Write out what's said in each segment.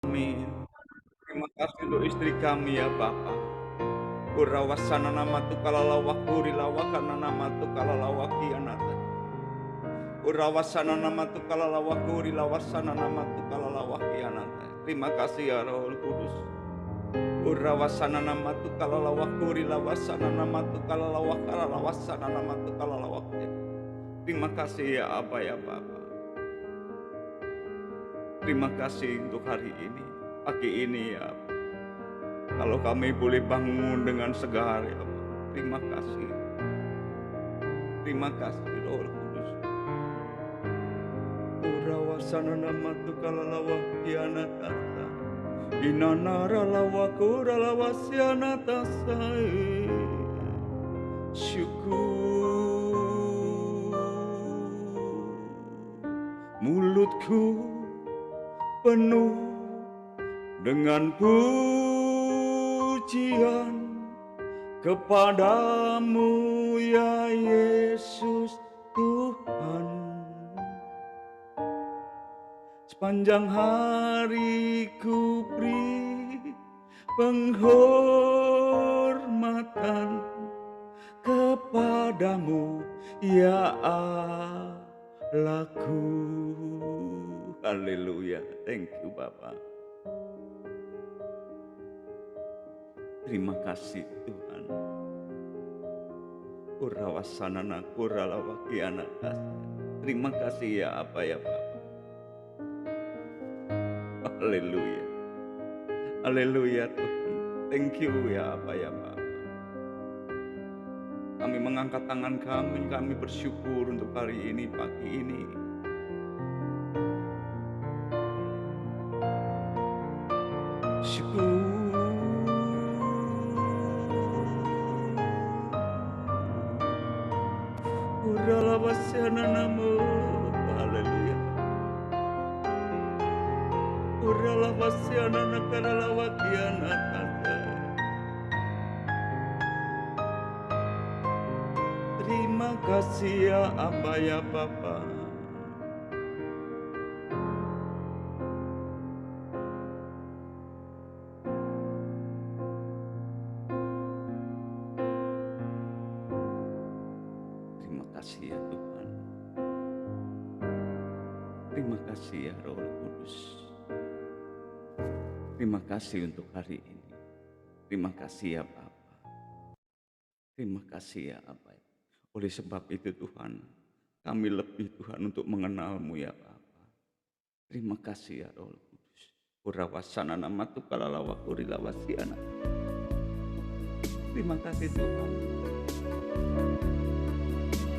Amin. Terima kasih untuk istri kami ya Bapa. Kurawasana nama tu kalalawa kurilawa kana nama tu kalalawa kianata. Kurawasana nama tu kalalawa kurilawasana nama tu kalalawa kianata. Terima kasih ya Roh Kudus. Kurawasana nama tu kalalawa kurilawasana nama tu kalawasana nama tu kalalawa. Terima kasih ya Aba ya Bapa. Terima kasih untuk hari ini, pagi ini ya. Kalau kami boleh bangun dengan segar ya Pak. Terima kasih. Terima kasih Roh Kudus. Urawasana nama tu kalalawa kiana tasa. Inanara lawa kuralawa siana tasa. Syukur mulutku penuh dengan pujian kepadamu ya Yesus Tuhan. Sepanjang hari ku beri penghormatan kepadamu ya Allahku. Haleluya. Thank you Bapak. Terima kasih Tuhan. Kurawasanana kuralawakiana. Terima kasih ya apa ya Bapak. Haleluya. Haleluya Tuhan. Thank you ya apa ya Bapak. Kami mengangkat tangan kami bersyukur untuk hari ini, pagi ini. Syukur. Uralawasana namo. Haleluya. Uralawasana nakaralawakiana tata. Terima kasih ya Aba ya Bapa. Terima kasih ya Tuhan. Terima kasih ya Roh Kudus. Terima kasih untuk hari ini. Terima kasih ya Bapa. Terima kasih ya Aba. Oleh sebab itu Tuhan, kami lebih Tuhan untuk mengenal-Mu ya Bapa. Terima kasih ya Roh Kudus. Kurawasana nama tu kalalawa kurilawasiana. Terima kasih Tuhan.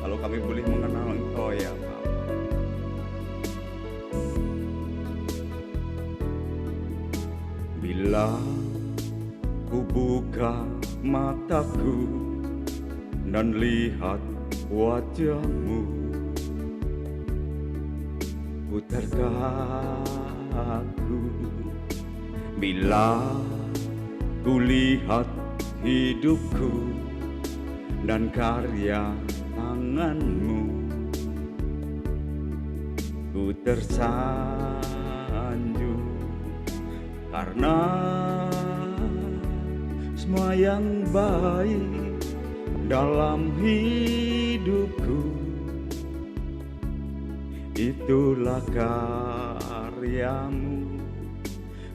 Kalau kami boleh mengenal Engkau ya Bapa. Bila ku buka mataku dan lihat wajah-Mu, ku terkagu. Bila ku lihat hidupku dan karya tangan-Mu, ku tersanjung karena semua yang baik dalam hidupku itulah karya-Mu.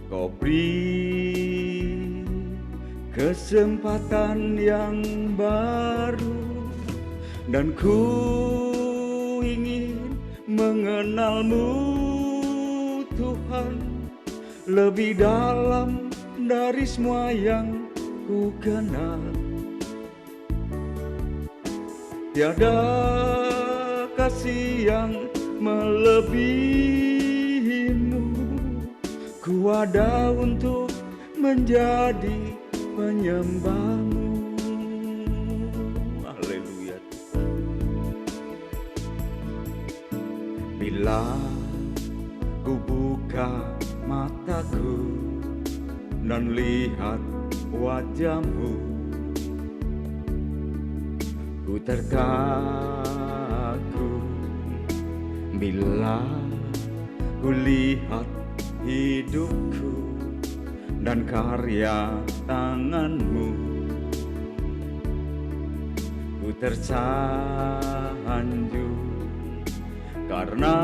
Kau beri kesempatan yang baru dan ku ingin mengenal-Mu Tuhan lebih dalam dari semua yang ku kenal. Tiada kasih yang melebihi-Mu. Ku ada untuk menjadi penyembah-Mu. Haleluya. Bila ku buka mataku dan lihat wajah-Mu, ku terkagum. Bila ku lihat hidupku dan karya tanganmu. Ku tersanjung karena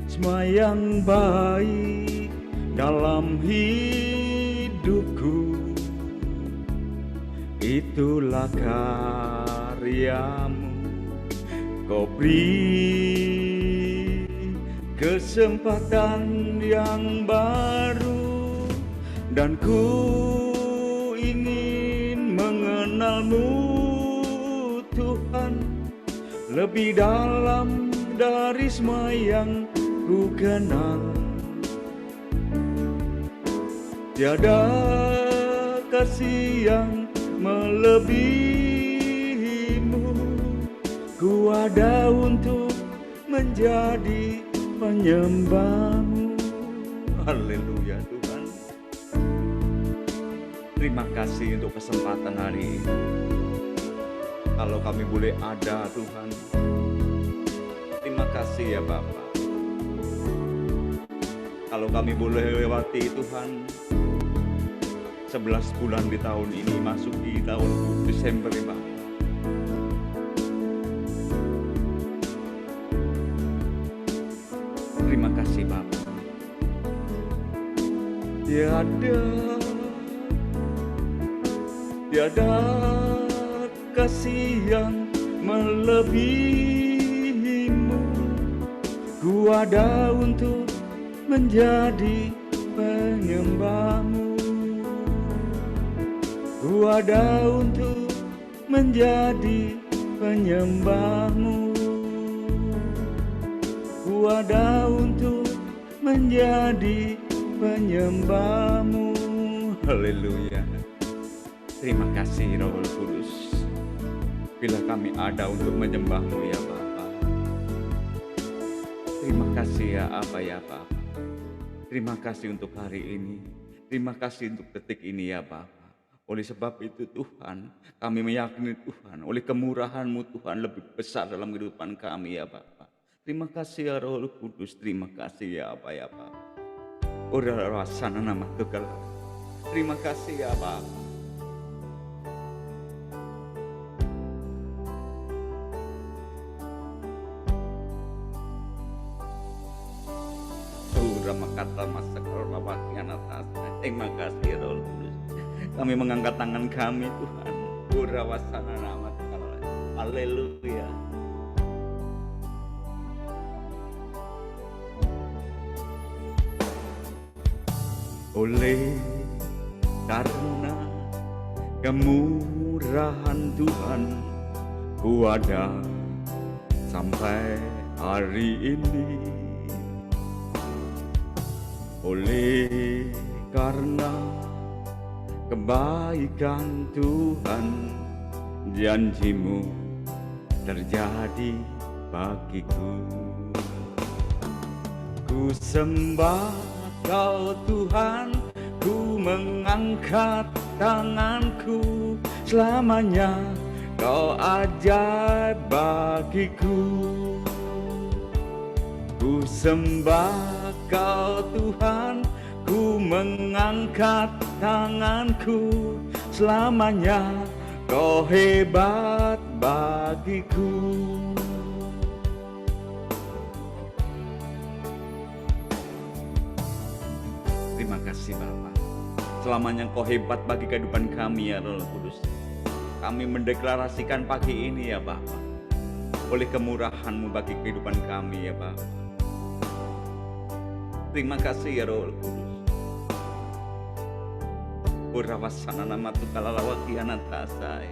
semua yang baik dalam hidupku, itulah karyamu. Kau beri kesempatan yang baru, dan ku ingin mengenalmu Tuhan lebih dalam dari semua yang ku kenal. Tiada kasih yang melebihimu. Ku ada untuk menjadi penyembahmu. Haleluya Tuhan. Terima kasih untuk kesempatan hari ini. Kalau kami boleh ada Tuhan, terima kasih ya Bapa. Kalau kami boleh lewati Tuhan 11 bulan di tahun ini, masuk di tahun Desember ya Bapa. Terima kasih Bapa. Tiada kasih yang melebihimu. Ku ada untuk menjadi penyembahmu. Ku ada untuk menjadi penyembahmu. Ku ada untuk menjadi penyembahmu. Haleluya. Terima kasih Roh Kudus. Bila kami ada untuk menyembahmu ya Bapa. Terima kasih ya Aba ya Bapa. Terima kasih untuk hari ini. Terima kasih untuk detik ini ya Bapa. Oleh sebab itu Tuhan, kami meyakini Tuhan, oleh kemurahan-Mu Tuhan lebih besar dalam kehidupan kami ya Bapa. Terima kasih ya Roh Kudus. Terima kasih ya Aba ya Bapa. Ora rasana nama Tuhan. Terima kasih ya Bapa. Kata masa kerlawaknya atas. Terima kasih Roh Kudus. Kami mengangkat tangan kami Tuhan. Urawasana nama Tuhan. Haleluya. Oleh karena kemurahan Tuhan, ku ada sampai hari ini. Oleh karena kebaikan Tuhan, janji-Mu terjadi bagiku. Ku sembah Kau Tuhan, ku mengangkat tanganku, selamanya Kau ajaib bagiku. Ku sembah Kau Tuhan, ku mengangkat tanganku, selamanya Kau hebat bagiku. Terima kasih Bapa. Selamanya Kau hebat bagi kehidupan kami ya Roh Kudus. Kami mendeklarasikan pagi ini ya Bapa, oleh kemurahan-Mu bagi kehidupan kami ya Bapa. Terima kasih ya Roh Kudus. Urawasana nama Tuhan lalawaki anatasai.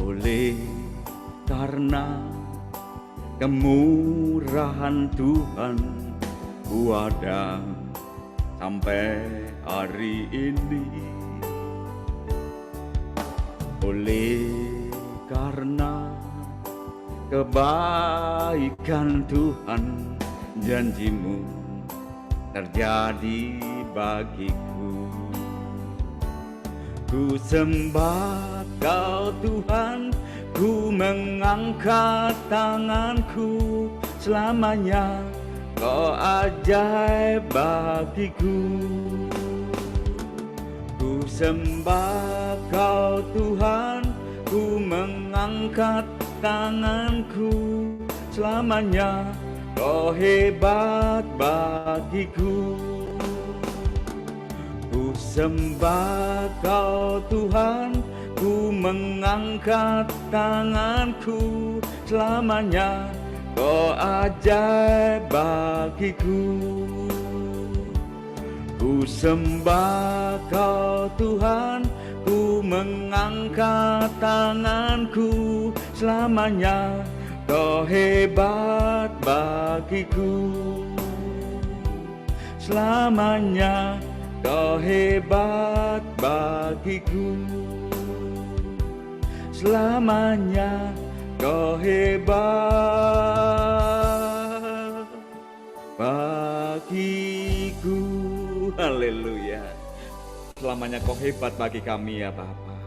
Oleh karena kemurahan Tuhan, ku ada sampai hari ini. Oleh karena kebaikan Tuhan, janji-Mu terjadi bagiku. Ku sembah Kau Tuhan, ku mengangkat tanganku, selamanya Kau ajaib bagiku. Ku sembah Kau Tuhan, ku mengangkat tanganku, selamanya Kau hebat bagiku. Ku sembah Kau Tuhan, ku mengangkat tanganku, selamanya Kau ajaib bagiku. Ku sembah Kau Tuhan, ku mengangkat tanganku, selamanya Kau hebat bagiku. Selamanya Kau hebat bagiku. Selamanya Kau hebat bagiku. Haleluya. Selamanya Kau hebat bagi kami ya Bapa.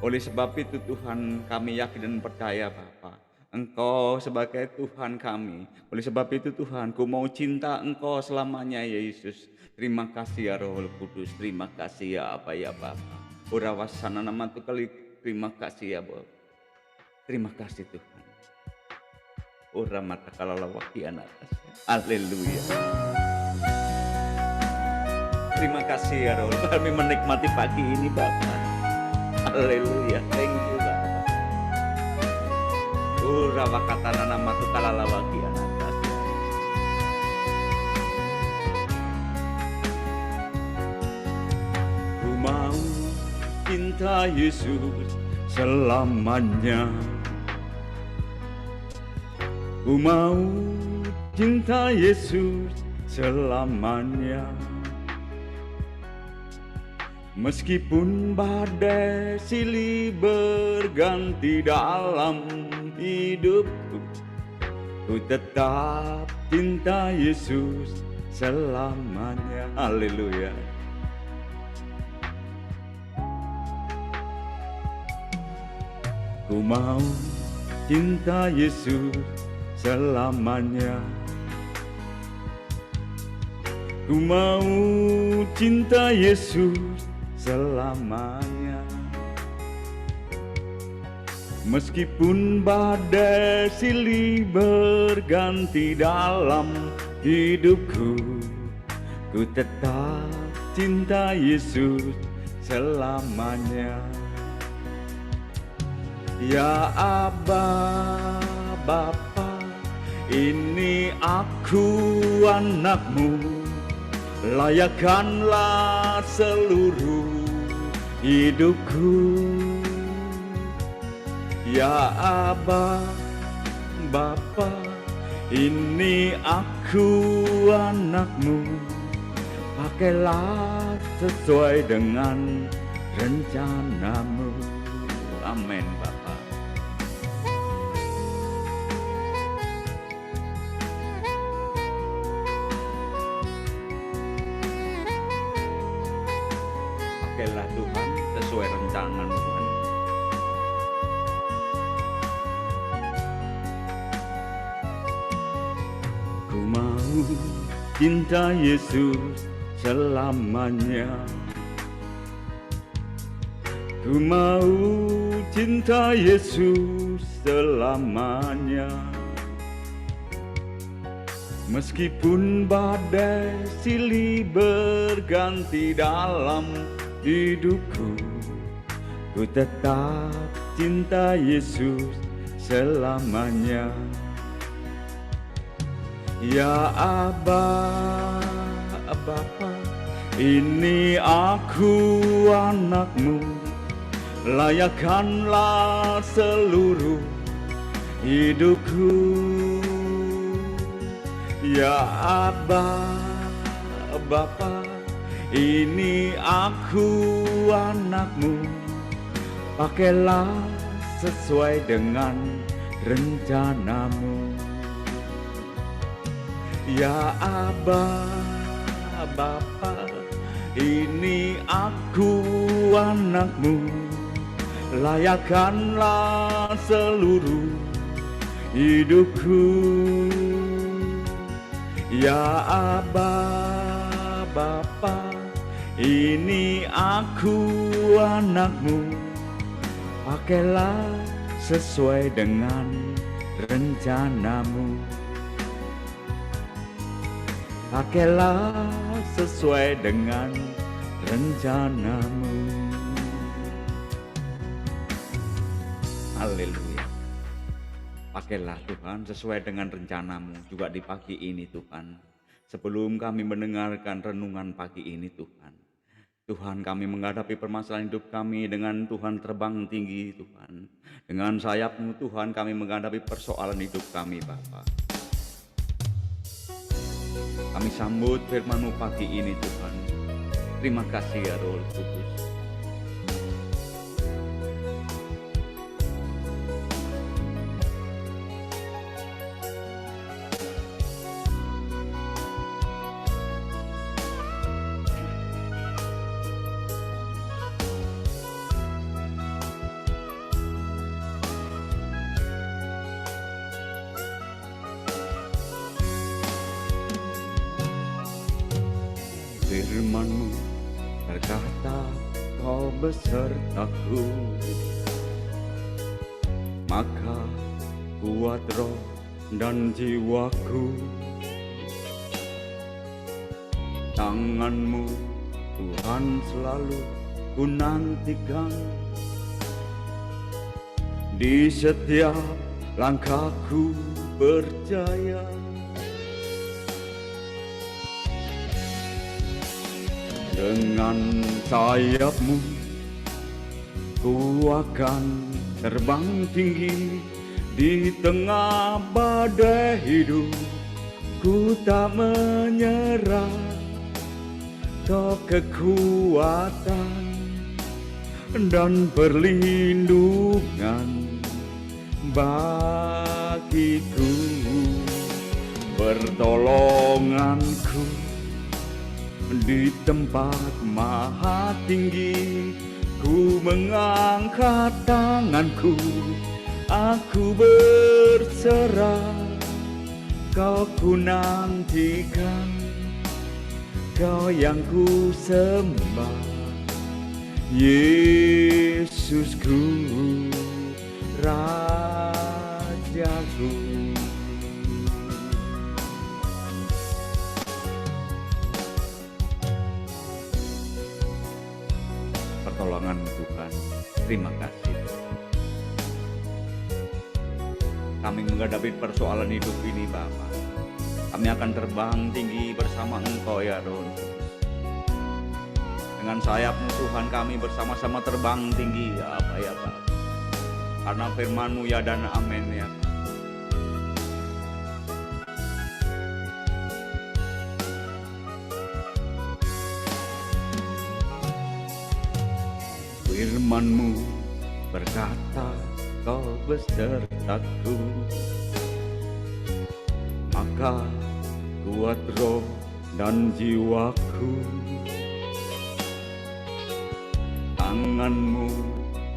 Oleh sebab itu Tuhan, kami yakin dan percaya Bapa, Engkau sebagai Tuhan kami. Oleh sebab itu Tuhan, ku mau cinta Engkau selamanya ya Yesus. Terima kasih ya Roh Kudus, terima kasih ya apa ya Bapa. Urawasana nama tu kali, terima kasih ya Bapa. Terima kasih Tuhan. Uramata kalalawaki anak. Haleluya. Terima kasih ya Roh, kami menikmati pagi ini Bapa. Haleluya, thank you Bapa. Urawakatana nama tu kalalawaki anak. Mau cinta Yesus selamanya. Ku mau cinta Yesus selamanya. Meskipun badai silih berganti dalam hidupku, ku tetap cinta Yesus selamanya. Haleluya. Ku mau cinta Yesus selamanya. Ku mau cinta Yesus selamanya. Meskipun badai silih berganti dalam hidupku, ku tetap cinta Yesus selamanya. Ya Aba, Bapa, ini aku anakmu, layakkanlah seluruh hidupku. Ya Aba, Bapa, ini aku anakmu, pakailah sesuai dengan rencanamu. Amin Bapa. Pakailah Tuhan sesuai rencana Tuhan. Ku mau cinta Yesus selamanya. Ku mau cinta Yesus selamanya. Meskipun badai silih berganti dalam hidupku, ku tetap cinta Yesus selamanya. Ya Aba, Bapa, ini aku anakmu, layakkanlah seluruh hidupku. Ya Aba, Bapa, ini aku anakmu, pakailah sesuai dengan rencanamu. Ya Aba, Bapa, ini aku anakmu, layakkanlah seluruh hidupku. Ya Aba Bapa, ini aku anakmu, pakailah sesuai dengan rencanamu. Pakailah sesuai dengan rencanamu. Haleluya. Pakailah Tuhan sesuai dengan rencanamu juga di pagi ini Tuhan. Sebelum kami mendengarkan renungan pagi ini Tuhan, Tuhan, kami menghadapi permasalahan hidup kami dengan Tuhan terbang tinggi Tuhan. Dengan sayap-Mu Tuhan kami menghadapi persoalan hidup kami Bapa. Kami sambut firman-Mu pagi ini Tuhan. Terima kasih ya Roh Kudus. Firman-Mu berkata, Kau besertaku, maka kuat roh dan jiwaku. Tangan-Mu Tuhan selalu ku nantikan, di setiap langkahku percaya. Dengan sayap-Mu ku akan terbang tinggi di tengah badai hidup. Ku tak menyerah, Kau kekuatan dan perlindungan bagiku, pertolonganku di tempat maha tinggi. Ku mengangkat tanganku, aku berserah. Kau ku nantikan, Kau yang ku sembah, Yesusku, Rajaku. Pertolongan Tuhan, terima kasih. Kami menghadapi persoalan hidup ini Bapa, kami akan terbang tinggi bersama Engkau ya Roh Kudus. Dengan sayap-Mu Tuhan kami bersama-sama terbang tinggi ya Bapa ya Bapa. Karena firman-Mu ya dan amin ya Bapa. Firman-Mu berkata, Kau besertaku, maka kuat roh dan jiwaku. Tangan-Mu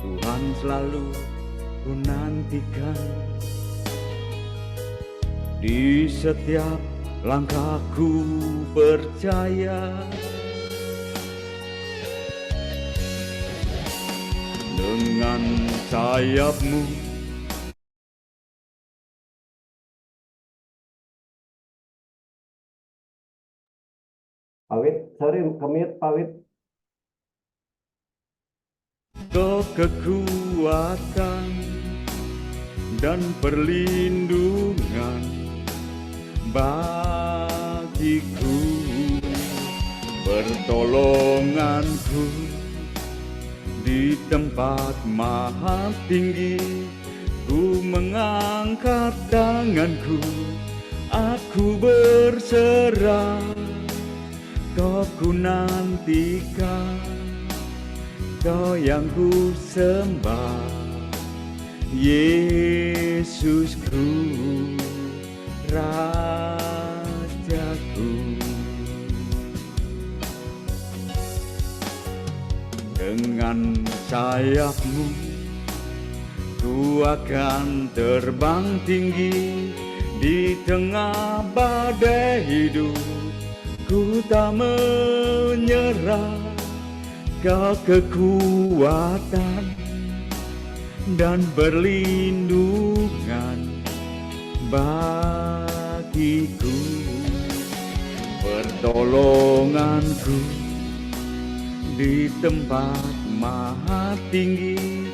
Tuhan selalu ku nantikan, di setiap langkahku percaya. Dengan sayap-Mu Pawit, sorry, kemit Pawit. Kau kekuatan dan perlindungan bagiku, pertolonganku di tempat maha tinggi. Ku mengangkat tanganku, aku berserah. Kau ku nantikan, Kau yang ku sembah, Yesusku, Rajaku. dengan sayapmu, ku akan terbang tinggi di tengah badai hidup. Ku tak menyerah, kau kekuatan dan perlindungan bagiku, pertolonganku di tempat maha tinggi.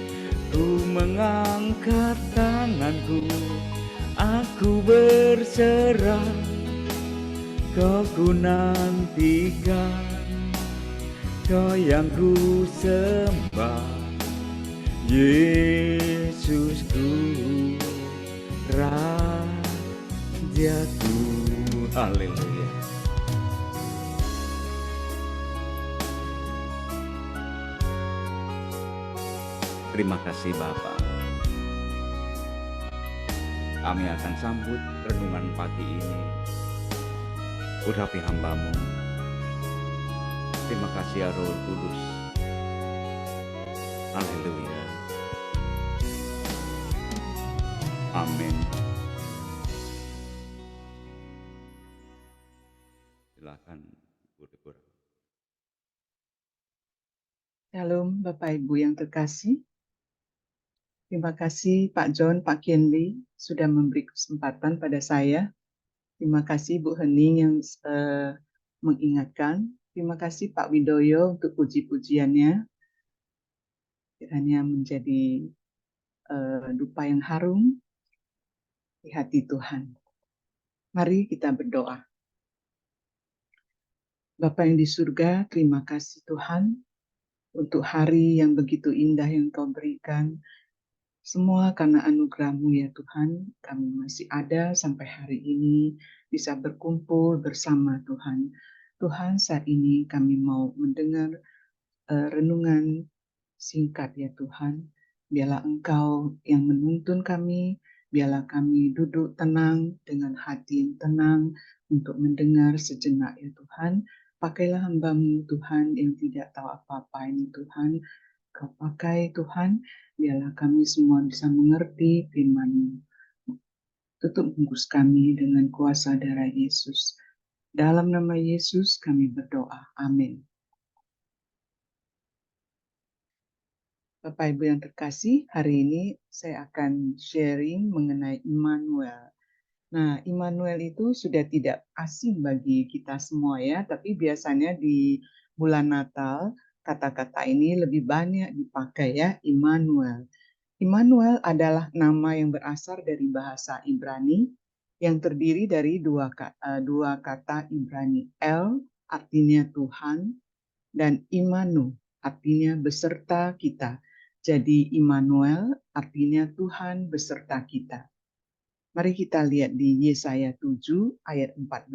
Ku mengangkat tanganku, aku berserah, kau ku nantikan, kau yang ku sembah, Yesusku, Rajaku. Haleluya. Terima kasih Bapa. Kami akan sambut renungan pagi ini. Urapi hamba-Mu. Terima kasih ya Roh Kudus. Haleluya. Amin. Silakan Bu Deborah. Shalom Bapak Ibu yang terkasih. Terima kasih Pak John, Pak Kenli sudah memberi kesempatan pada saya. Terima kasih Bu Hening yang mengingatkan. Terima kasih Pak Widoyo untuk puji-pujiannya. Kiranya menjadi dupa yang harum di hati Tuhan. Mari kita berdoa. Bapa yang di surga, terima kasih Tuhan untuk hari yang begitu indah yang Kau berikan. Semua karena anugerah-Mu ya Tuhan, kami masih ada sampai hari ini, bisa berkumpul bersama Tuhan. Tuhan, saat ini kami mau mendengar renungan singkat ya Tuhan. Biarlah Engkau yang menuntun kami, biarlah kami duduk tenang dengan hati yang tenang untuk mendengar sejenak ya Tuhan. Pakailah hamba-Mu Tuhan yang tidak tahu apa-apa ini Tuhan. Kau pakai Tuhan, biarlah kami semua bisa mengerti firman-Mu. Tutup bungkus kami dengan kuasa darah Yesus. Dalam nama Yesus kami berdoa. Amin. Bapak Ibu yang terkasih, hari ini saya akan sharing mengenai Immanuel. Nah, Immanuel itu sudah tidak asing bagi kita semua ya, tapi biasanya di bulan Natal kata-kata ini lebih banyak dipakai ya, Immanuel. Immanuel adalah nama yang berasal dari bahasa Ibrani yang terdiri dari dua kata Ibrani. El artinya Tuhan dan Imanu artinya beserta kita. Jadi Immanuel artinya Tuhan beserta kita. Mari kita lihat di Yesaya 7 ayat 14.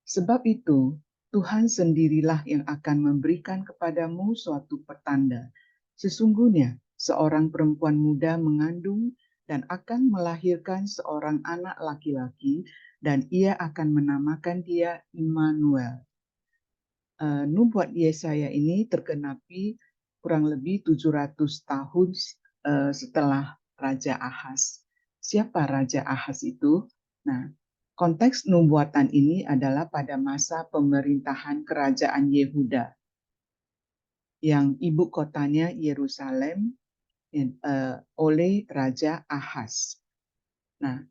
Sebab itu Tuhan sendirilah yang akan memberikan kepadamu suatu pertanda. Sesungguhnya seorang perempuan muda mengandung dan akan melahirkan seorang anak laki-laki dan ia akan menamakan dia Immanuel. Nubuat Yesaya ini tergenapi kurang lebih 700 tahun setelah Raja Ahaz. Siapa Raja Ahaz itu? Nah, konteks nubuatan ini adalah pada masa pemerintahan kerajaan Yehuda yang ibu kotanya Yerusalem oleh Raja Ahaz. Nah,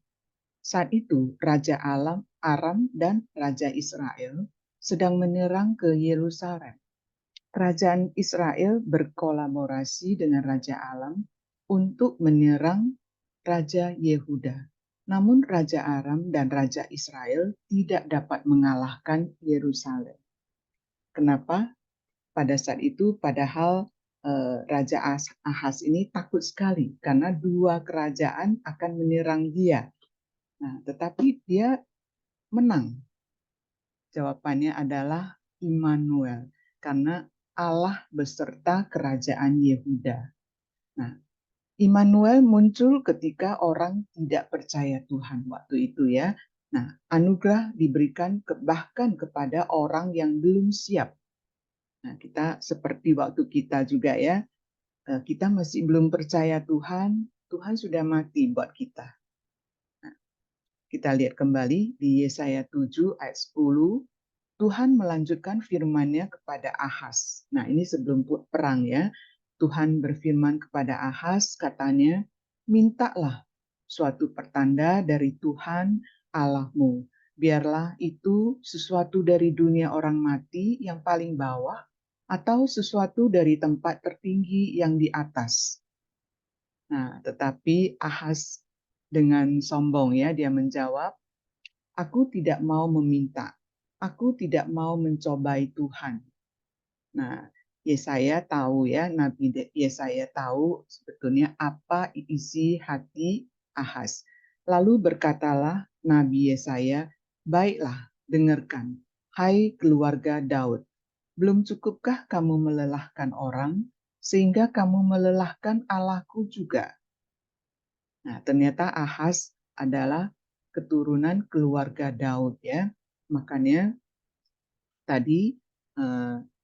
saat itu Raja Aram dan Raja Israel sedang menyerang ke Yerusalem. Kerajaan Israel berkolaborasi dengan Raja Aram untuk menyerang Raja Yehuda. Namun Raja Aram dan Raja Israel tidak dapat mengalahkan Yerusalem. Kenapa? Pada saat itu padahal Raja Ahaz ini takut sekali karena dua kerajaan akan menyerang dia. Nah, tetapi dia menang. Jawabannya adalah Immanuel, karena Allah beserta kerajaan Yehuda. Nah, Immanuel muncul ketika orang tidak percaya Tuhan waktu itu ya. Nah, anugerah diberikan bahkan kepada orang yang belum siap. Nah, kita seperti waktu kita juga ya, kita masih belum percaya Tuhan, Tuhan sudah mati buat kita. Nah, kita lihat kembali di Yesaya 7 ayat 10, Tuhan melanjutkan firman-Nya kepada Ahaz. Nah, ini sebelum perang ya. Tuhan berfirman kepada Ahaz, katanya, mintalah suatu pertanda dari Tuhan Allahmu. Biarlah itu sesuatu dari dunia orang mati yang paling bawah, atau sesuatu dari tempat tertinggi yang di atas. Nah, tetapi Ahaz dengan sombong ya, dia menjawab, aku tidak mau meminta, aku tidak mau mencobai Tuhan. Nah, Yesaya tahu ya, Nabi Yesaya tahu sebetulnya apa isi hati Ahaz. Lalu berkatalah Nabi Yesaya, baiklah, dengarkan, hai keluarga Daud. Belum cukupkah kamu melelahkan orang, sehingga kamu melelahkan Allahku juga? Nah, ternyata Ahaz adalah keturunan keluarga Daud ya. Makanya tadi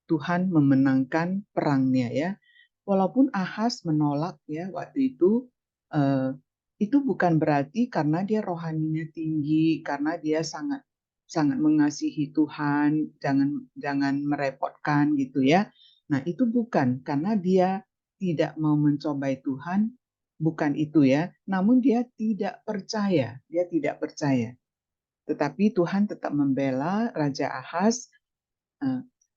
Tuhan memenangkan perangnya ya. Walaupun Ahaz menolak ya waktu itu bukan berarti karena dia rohaninya tinggi, karena dia sangat sangat mengasihi Tuhan, jangan merepotkan gitu ya. Nah, itu bukan karena dia tidak mau mencobai Tuhan, bukan itu ya. Namun dia tidak percaya, dia tidak percaya. Tetapi Tuhan tetap membela Raja Ahaz.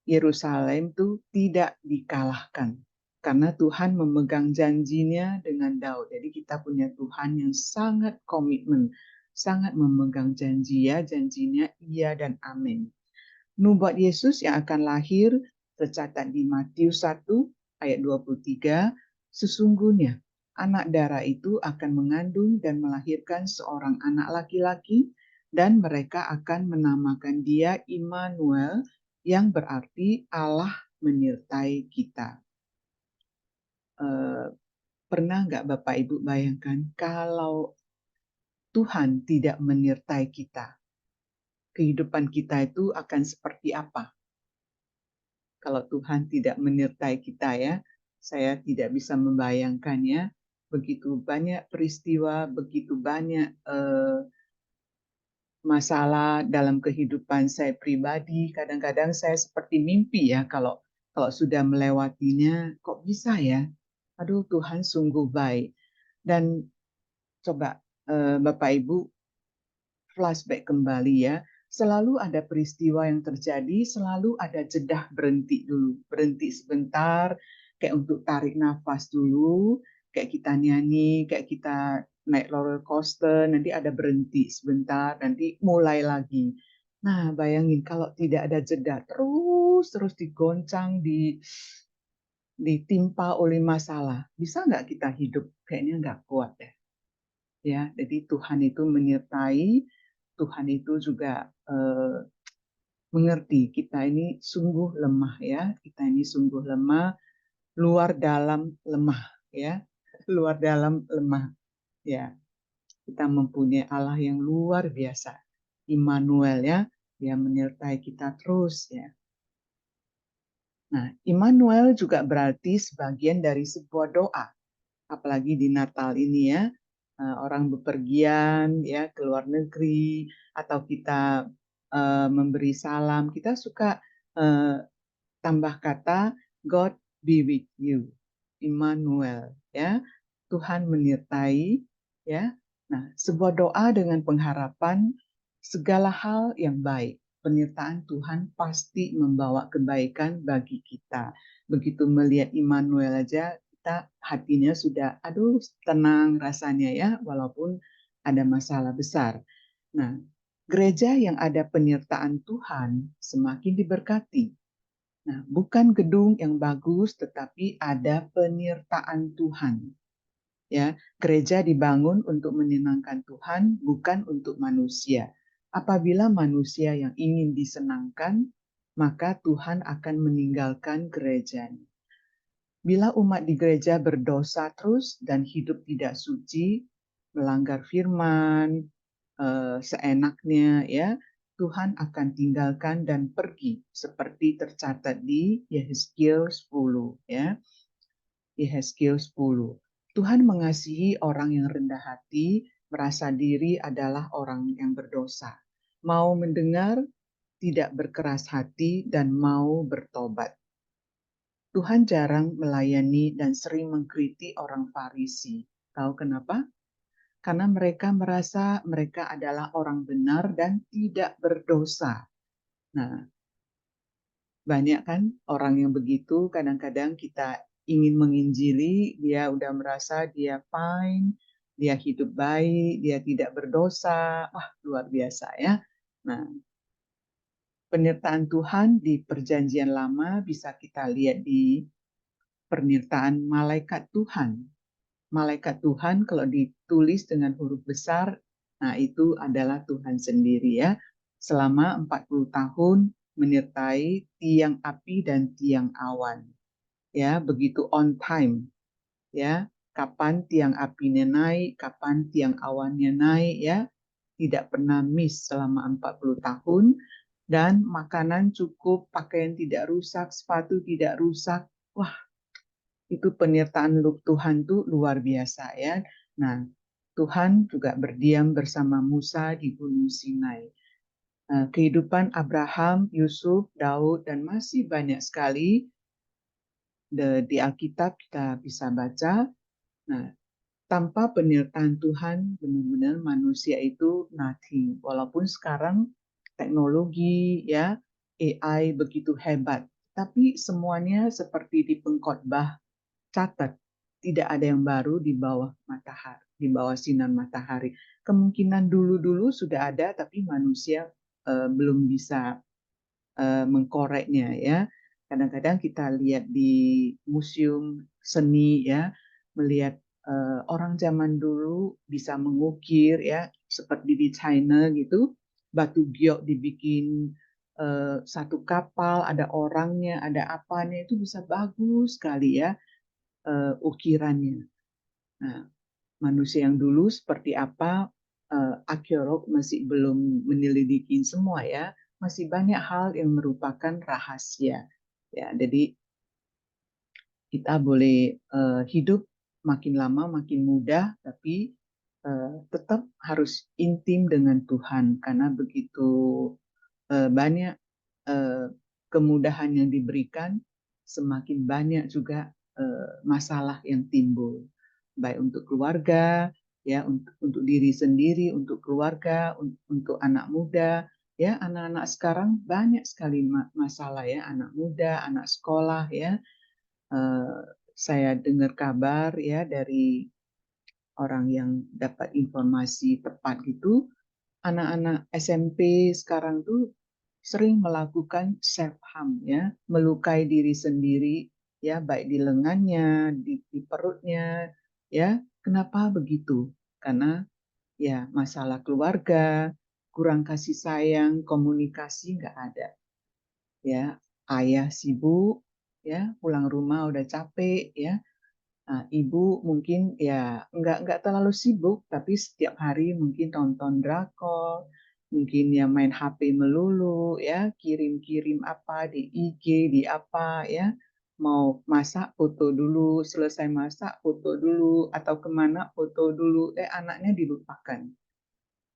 Yerusalem itu tidak dikalahkan karena Tuhan memegang janjinya dengan Daud. Jadi kita punya Tuhan yang sangat komitmen, sangat memegang janji ya, janjinya iya dan amin. Nubuat Yesus yang akan lahir tercatat di Matius 1 ayat 23, sesungguhnya anak darah itu akan mengandung dan melahirkan seorang anak laki-laki, dan mereka akan menamakan dia Immanuel, yang berarti Allah menyertai kita. Pernah nggak Bapak Ibu bayangkan kalau Tuhan tidak menyertai kita, kehidupan kita itu akan seperti apa? Kalau Tuhan tidak menyertai kita ya, saya tidak bisa membayangkannya. Begitu banyak peristiwa, begitu banyak masalah dalam kehidupan saya pribadi. Kadang-kadang saya seperti mimpi ya kalau sudah melewatinya, kok bisa ya? Aduh, Tuhan sungguh baik. Dan coba Bapak Ibu flashback kembali ya. Selalu ada peristiwa yang terjadi, selalu ada jeda berhenti dulu. Berhenti sebentar, kayak untuk tarik nafas dulu, kayak kita nyanyi, kayak kita naik roller coaster, nanti ada berhenti sebentar, nanti mulai lagi. Nah, bayangin kalau tidak ada jeda, terus digoncang, ditimpa oleh masalah, bisa nggak kita hidup? Kayaknya nggak kuat ya. Ya, jadi Tuhan itu menyertai, Tuhan itu juga mengerti kita ini sungguh lemah ya, kita ini sungguh lemah, luar dalam lemah ya, luar dalam lemah ya. Kita mempunyai Allah yang luar biasa, Immanuel ya, dia menyertai kita terus ya. Nah, Immanuel juga berarti sebagian dari sebuah doa, apalagi di Natal ini ya, orang bepergian ya ke luar negeri, atau kita memberi salam, kita suka tambah kata God be with you, Immanuel ya, Tuhan menyertai ya. Nah, sebuah doa dengan pengharapan segala hal yang baik. Penyertaan Tuhan pasti membawa kebaikan bagi kita. Begitu melihat Immanuel aja, kita hatinya sudah, aduh tenang rasanya ya, walaupun ada masalah besar. Nah, gereja yang ada penyertaan Tuhan semakin diberkati. Nah, bukan gedung yang bagus, tetapi ada penyertaan Tuhan. Ya, gereja dibangun untuk menyenangkan Tuhan, bukan untuk manusia. Apabila manusia yang ingin disenangkan, maka Tuhan akan meninggalkan gerejanya. Bila umat di gereja berdosa terus dan hidup tidak suci, melanggar firman, seenaknya ya, Tuhan akan tinggalkan dan pergi seperti tercatat di Yehezkiel 10 ya. Yehezkiel 10. Tuhan mengasihi orang yang rendah hati, merasa diri adalah orang yang berdosa. Mau mendengar, tidak berkeras hati, dan mau bertobat. Tuhan jarang melayani dan sering mengkritik orang Farisi. Tahu kenapa? Karena mereka merasa mereka adalah orang benar dan tidak berdosa. Nah, banyak kan orang yang begitu, kadang-kadang kita ingin menginjili, dia udah merasa dia fine, dia hidup baik, dia tidak berdosa. Wah, luar biasa ya. Nah, penyertaan Tuhan di Perjanjian Lama bisa kita lihat di penyertaan malaikat Tuhan. Malaikat Tuhan kalau ditulis dengan huruf besar, nah itu adalah Tuhan sendiri ya. Selama 40 tahun menyertai tiang api dan tiang awan. Ya, begitu on time. Ya, kapan tiang apinya naik, kapan tiang awannya naik ya. Tidak pernah miss selama 40 tahun dan makanan cukup, pakaian tidak rusak, sepatu tidak rusak. Wah, itu penyertaan Tuhan tuh luar biasa ya. Nah, Tuhan juga berdiam bersama Musa di Gunung Sinai. Kehidupan Abraham, Yusuf, Daud, dan masih banyak sekali di Alkitab kita bisa baca. Nah, tanpa penyertaan Tuhan, benar-benar manusia itu nothing. Walaupun sekarang teknologi ya AI begitu hebat, tapi semuanya seperti di pengkhotbah, catat tidak ada yang baru di bawah matahari, di bawah sinar matahari. Kemungkinan dulu-dulu sudah ada, tapi manusia belum bisa mengkoreknya ya. Kadang-kadang kita lihat di museum seni ya, melihat orang zaman dulu bisa mengukir ya, seperti di China gitu, batu giok dibikin satu kapal, ada orangnya, ada apanya, itu bisa bagus sekali ya ukirannya. Nah, manusia yang dulu seperti apa, arkeolog masih belum menyelidiki semua ya. Masih banyak hal yang merupakan rahasia. Ya, jadi kita boleh hidup makin lama makin mudah, tapi tetap harus intim dengan Tuhan karena begitu banyak kemudahan yang diberikan, semakin banyak juga masalah yang timbul, baik untuk keluarga, ya untuk diri sendiri, untuk keluarga, untuk anak muda, ya anak-anak sekarang banyak sekali masalah ya, anak muda, anak sekolah ya. Saya dengar kabar ya dari orang yang dapat informasi tepat gitu, anak-anak SMP sekarang tuh sering melakukan self harm ya, melukai diri sendiri ya, baik di lengannya, di perutnya ya. Kenapa begitu? Karena ya masalah keluarga, kurang kasih sayang, komunikasi nggak ada. Ya, ayah sibuk ya, pulang rumah udah capek ya. Nah, ibu mungkin ya nggak terlalu sibuk, tapi setiap hari mungkin tonton drakor, mungkin ya main HP melulu, ya kirim-kirim apa di IG, di apa ya, mau masak foto dulu, selesai masak foto dulu, atau kemana foto dulu, anaknya dilupakan.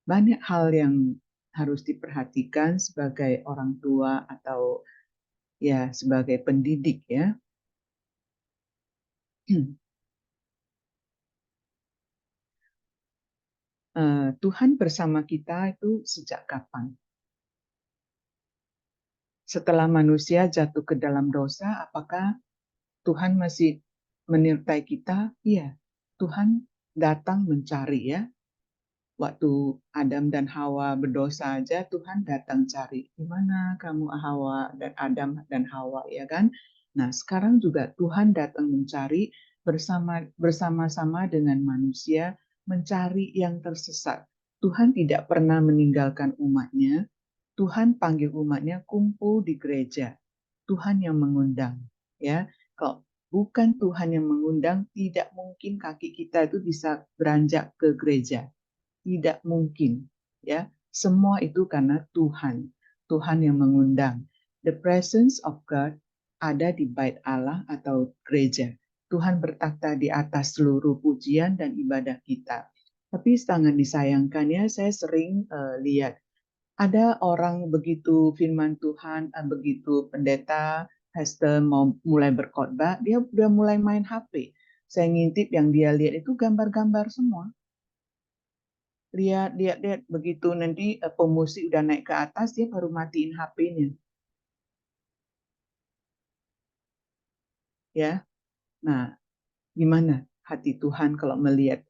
Banyak hal yang harus diperhatikan sebagai orang tua atau ya sebagai pendidik ya. Tuhan bersama kita itu sejak kapan? Setelah manusia jatuh ke dalam dosa, apakah Tuhan masih menyertai kita? Iya, Tuhan datang mencari ya. Waktu Adam dan Hawa berdosa aja, Tuhan datang cari. Di mana kamu Hawa dan Adam dan Hawa ya kan? Nah, sekarang juga Tuhan datang mencari bersama-sama dengan manusia, mencari yang tersesat. Tuhan tidak pernah meninggalkan umatnya. Tuhan panggil umatnya kumpul di gereja. Tuhan yang mengundang. Ya, kalau bukan Tuhan yang mengundang, tidak mungkin kaki kita itu bisa beranjak ke gereja. Tidak mungkin, ya. Semua itu karena Tuhan. Tuhan yang mengundang. The presence of God ada di bait Allah atau gereja. Tuhan bertakhta di atas seluruh pujian dan ibadah kita. Tapi sangat disayangkan ya, saya sering lihat ada orang begitu firman Tuhan, begitu pendeta, pastor mau mulai berkhotbah, dia udah mulai main HP. Saya ngintip yang dia lihat itu gambar-gambar semua. Lihat begitu nanti pemusik udah naik ke atas, dia baru matiin HP-nya. Ya, nah gimana hati Tuhan kalau melihat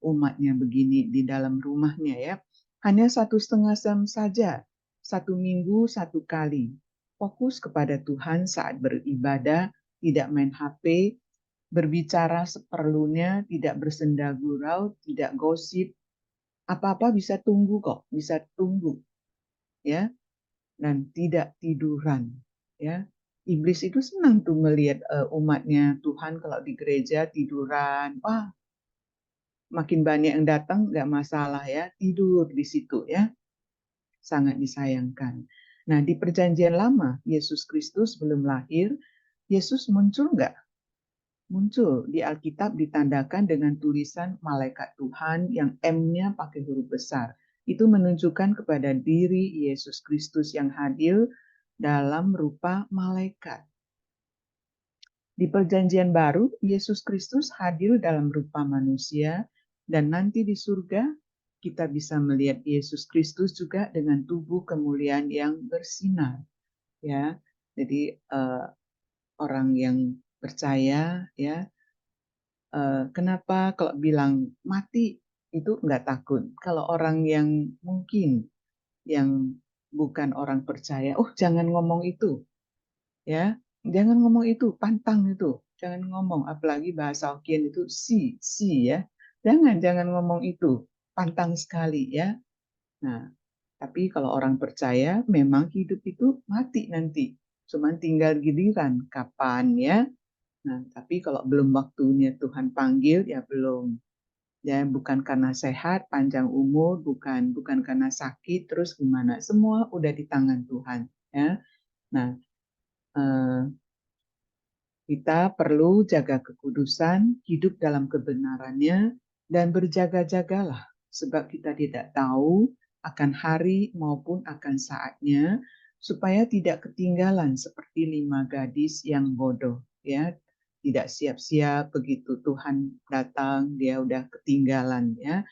umatnya begini di dalam rumahnya ya? Hanya 1,5 jam saja, 1 minggu 1 kali. Fokus kepada Tuhan saat beribadah, tidak main HP, berbicara seperlunya, tidak bersenda gurau, tidak gosip, apa-apa bisa tunggu kok, bisa tunggu, ya, dan tidak tiduran, ya. Iblis itu senang tuh melihat umatnya Tuhan kalau di gereja tiduran. Wah, makin banyak yang datang nggak masalah ya, tidur di situ ya. Sangat disayangkan. Nah, di perjanjian lama, Yesus Kristus belum lahir, Yesus muncul nggak? Muncul di Alkitab ditandakan dengan tulisan malaikat Tuhan yang M-nya pakai huruf besar. Itu menunjukkan kepada diri Yesus Kristus yang hadir dalam rupa malaikat. Di perjanjian baru, Yesus Kristus hadir dalam rupa manusia, dan nanti di surga kita bisa melihat Yesus Kristus juga dengan tubuh kemuliaan yang bersinar. Ya, jadi orang yang percaya, ya, kenapa kalau bilang mati itu nggak takut? Kalau orang yang mungkin yang bukan orang percaya, oh jangan ngomong itu, ya, jangan ngomong itu, pantang itu, jangan ngomong, apalagi bahasa Hokkien itu si ya, jangan ngomong itu, pantang sekali ya. Nah, tapi kalau orang percaya memang hidup itu mati nanti, cuman tinggal giliran kapan ya. Nah, tapi kalau belum waktunya Tuhan panggil ya belum. Ya, bukan karena sehat, panjang umur, bukan karena sakit, terus gimana? Semua udah di tangan Tuhan ya. Nah, kita perlu jaga kekudusan, hidup dalam kebenarannya, dan berjaga-jagalah, sebab kita tidak tahu akan hari maupun akan saatnya, supaya tidak ketinggalan seperti 5 gadis yang bodoh, ya, tidak siap-siap begitu Tuhan datang, dia udah ketinggalan, ya.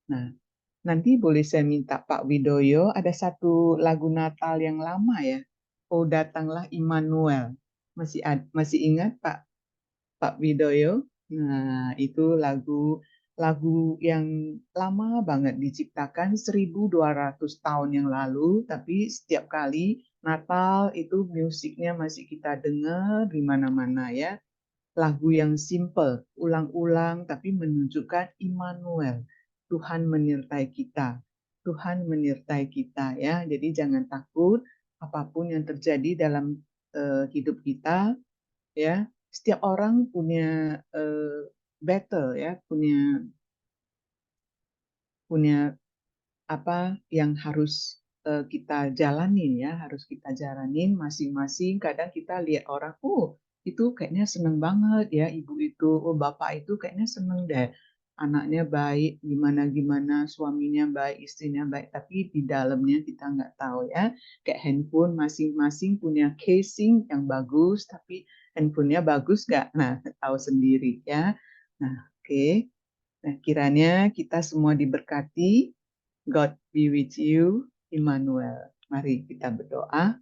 Nah, nanti boleh saya minta Pak Widoyo, ada satu lagu Natal yang lama ya, Oh Datanglah Immanuel. Masih ingat Pak Widoyo? Nah, itu lagu yang lama banget diciptakan 1.200 tahun yang lalu, tapi setiap kali Natal itu musiknya masih kita dengar di mana-mana ya. Lagu yang simple, ulang-ulang tapi menunjukkan Immanuel. Tuhan menyertai kita. Tuhan menyertai kita ya. Jadi jangan takut apapun yang terjadi dalam hidup kita ya. Setiap orang punya battle ya, punya apa yang harus kita jalanin ya, harus kita jalanin masing-masing. Kadang kita lihat orang, oh itu kayaknya seneng banget ya ibu itu, oh bapak itu kayaknya seneng deh, anaknya baik, gimana-gimana, suaminya baik, istrinya baik, tapi di dalamnya kita nggak tahu ya. Kayak handphone masing-masing punya casing yang bagus, tapi handphonenya bagus nggak? Nah, tahu sendiri ya. Nah, oke. Nah, kiranya kita semua diberkati. God be with you, Immanuel. Mari kita berdoa.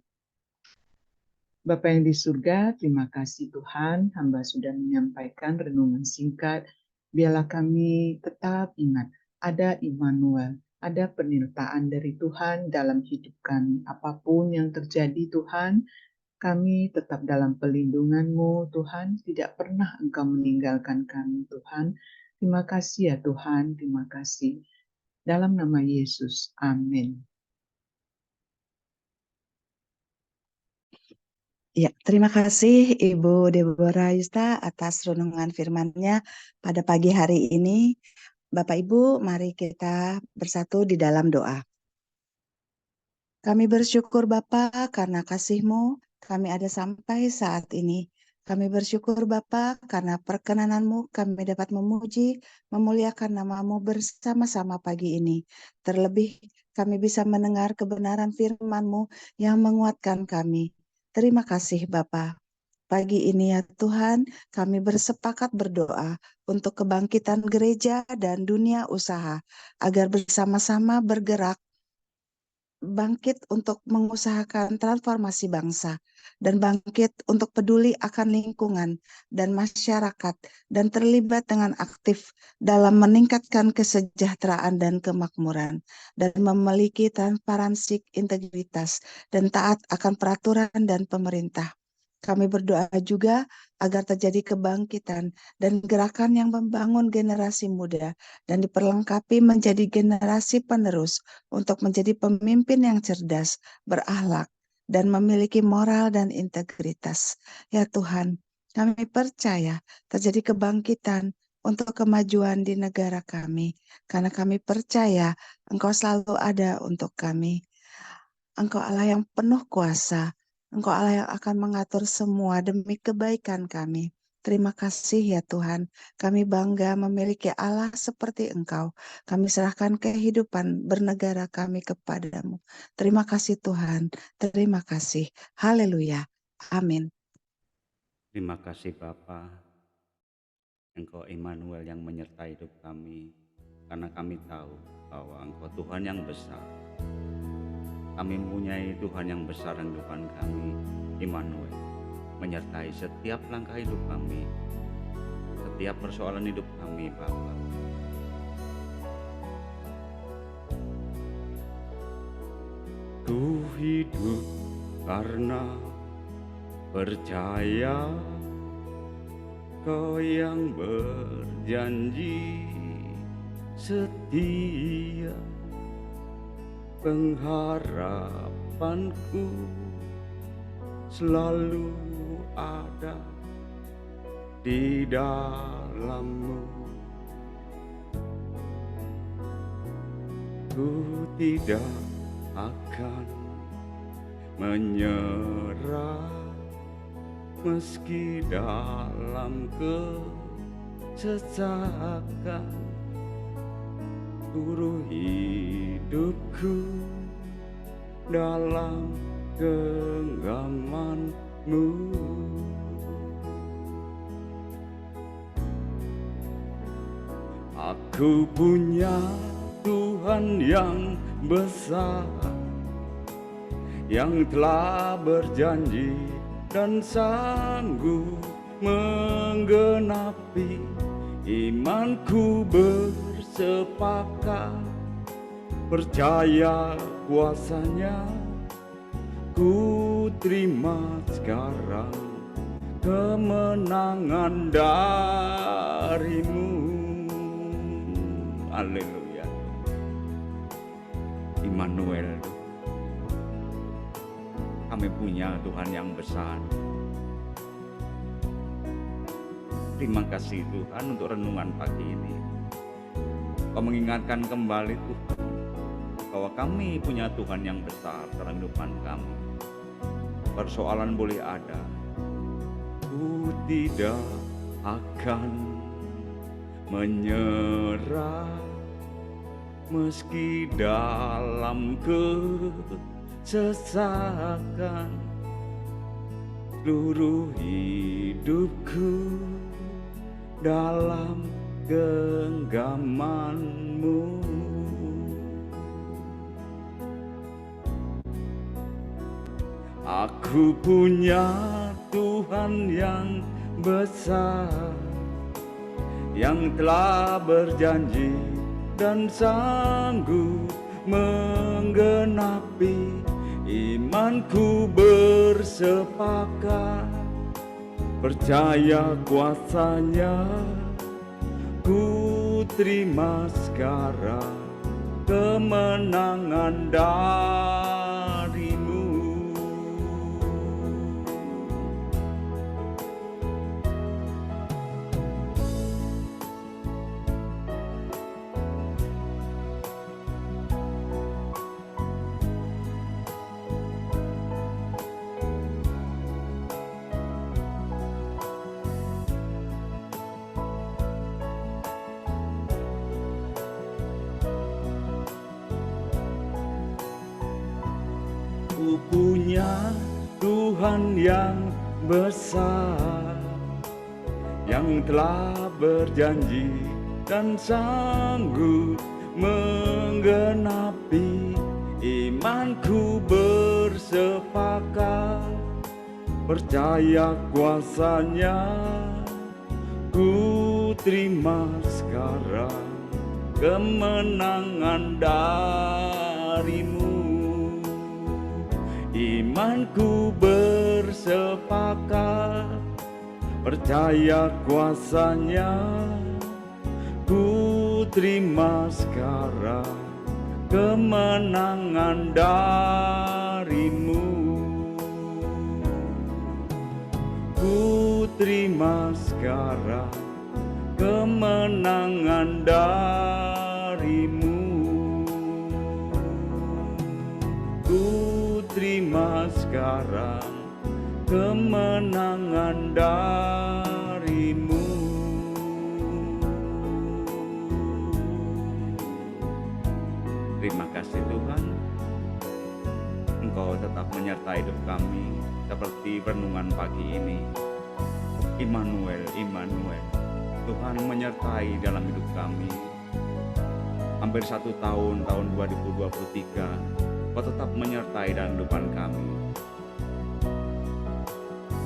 Bapa yang di surga, terima kasih Tuhan, hamba sudah menyampaikan renungan singkat. Biarlah kami tetap ingat, ada Immanuel, ada penyertaan dari Tuhan dalam hidup kami. Apapun yang terjadi Tuhan, kami tetap dalam pelindungan-Mu, Tuhan. Tidak pernah Engkau meninggalkan kami, Tuhan. Terima kasih ya Tuhan, terima kasih. Dalam nama Yesus, amin. Ya, terima kasih Ibu Deborah Yusta atas renungan firman-Nya pada pagi hari ini. Bapak Ibu, mari kita bersatu di dalam doa. Kami bersyukur Bapa karena kasih-Mu kami ada sampai saat ini. Kami bersyukur Bapa karena perkenanan-Mu kami dapat memuji, memuliakan nama-Mu bersama-sama pagi ini. Terlebih kami bisa mendengar kebenaran firman-Mu yang menguatkan kami. Terima kasih Bapa. Pagi ini ya Tuhan, kami bersepakat berdoa untuk kebangkitan gereja dan dunia usaha, agar bersama-sama bergerak bangkit untuk mengusahakan transformasi bangsa, dan bangkit untuk peduli akan lingkungan dan masyarakat, dan terlibat dengan aktif dalam meningkatkan kesejahteraan dan kemakmuran, dan memiliki transparansi, integritas, dan taat akan peraturan dan pemerintah. Kami berdoa juga agar terjadi kebangkitan dan gerakan yang membangun generasi muda dan diperlengkapi menjadi generasi penerus untuk menjadi pemimpin yang cerdas, berakhlak, dan memiliki moral dan integritas. Ya Tuhan, kami percaya terjadi kebangkitan untuk kemajuan di negara kami, karena kami percaya Engkau selalu ada untuk kami. Engkau Allah yang penuh kuasa, Engkau Allah yang akan mengatur semua demi kebaikan kami. Terima kasih ya Tuhan, kami bangga memiliki Allah seperti Engkau. Kami serahkan kehidupan bernegara kami kepadamu. Terima kasih Tuhan, terima kasih. Haleluya. Amin. Terima kasih Bapa, Engkau Immanuel yang menyertai hidup kami, karena kami tahu bahwa Engkau Tuhan yang besar. Kami mempunyai Tuhan yang besar dalam kehidupan kami, Immanuel, menyertai setiap langkah hidup kami, setiap persoalan hidup kami, Bapa. Ku hidup karena percaya Kau yang berjanji setia, pengharapanku selalu ada di dalam-Mu. Ku tidak akan menyerah meski dalam kesesakan. Seluruh hidupku dalam genggaman-Mu. Aku punya Tuhan yang besar, yang telah berjanji dan sanggup menggenapi. Imanku bersepakat, percaya kuasa-Nya. Ku terima sekarang kemenangan dari-Mu. Haleluya. Immanuel, kami punya Tuhan yang besar. Terima kasih Tuhan untuk renungan pagi ini. Kau mengingatkan kembali Tuhan bahwa kami punya Tuhan yang besar dalam kehidupan kami. Persoalan boleh ada, ku tidak akan menyerah meski dalam kesesakan. Seluruh hidupku dalam genggaman-Mu. Aku punya Tuhan yang besar, yang telah berjanji dan sanggup menggenapi. Imanku bersepakat, percaya kuasa-Nya. Ku terima sekarang kemenangan dari-Mu. Ku punya Tuhan yang besar, yang telah berjanji dan sanggup menggenapi. Imanku bersepakat, percaya kuasanya. Ku terima sekarang kemenangan darimu. Imanku bersepakat, percaya kuasanya. Ku terima sekarang kemenangan darimu. Ku terima sekarang kemenangan darimu. Ku terima sekarang kemenangan darimu. Terima kasih Tuhan, Engkau tetap menyertai hidup kami seperti renungan pagi ini. Immanuel, Immanuel, Tuhan menyertai dalam hidup kami. Hampir 1 tahun 2023, Kau tetap menyertai dalam kehidupan kami.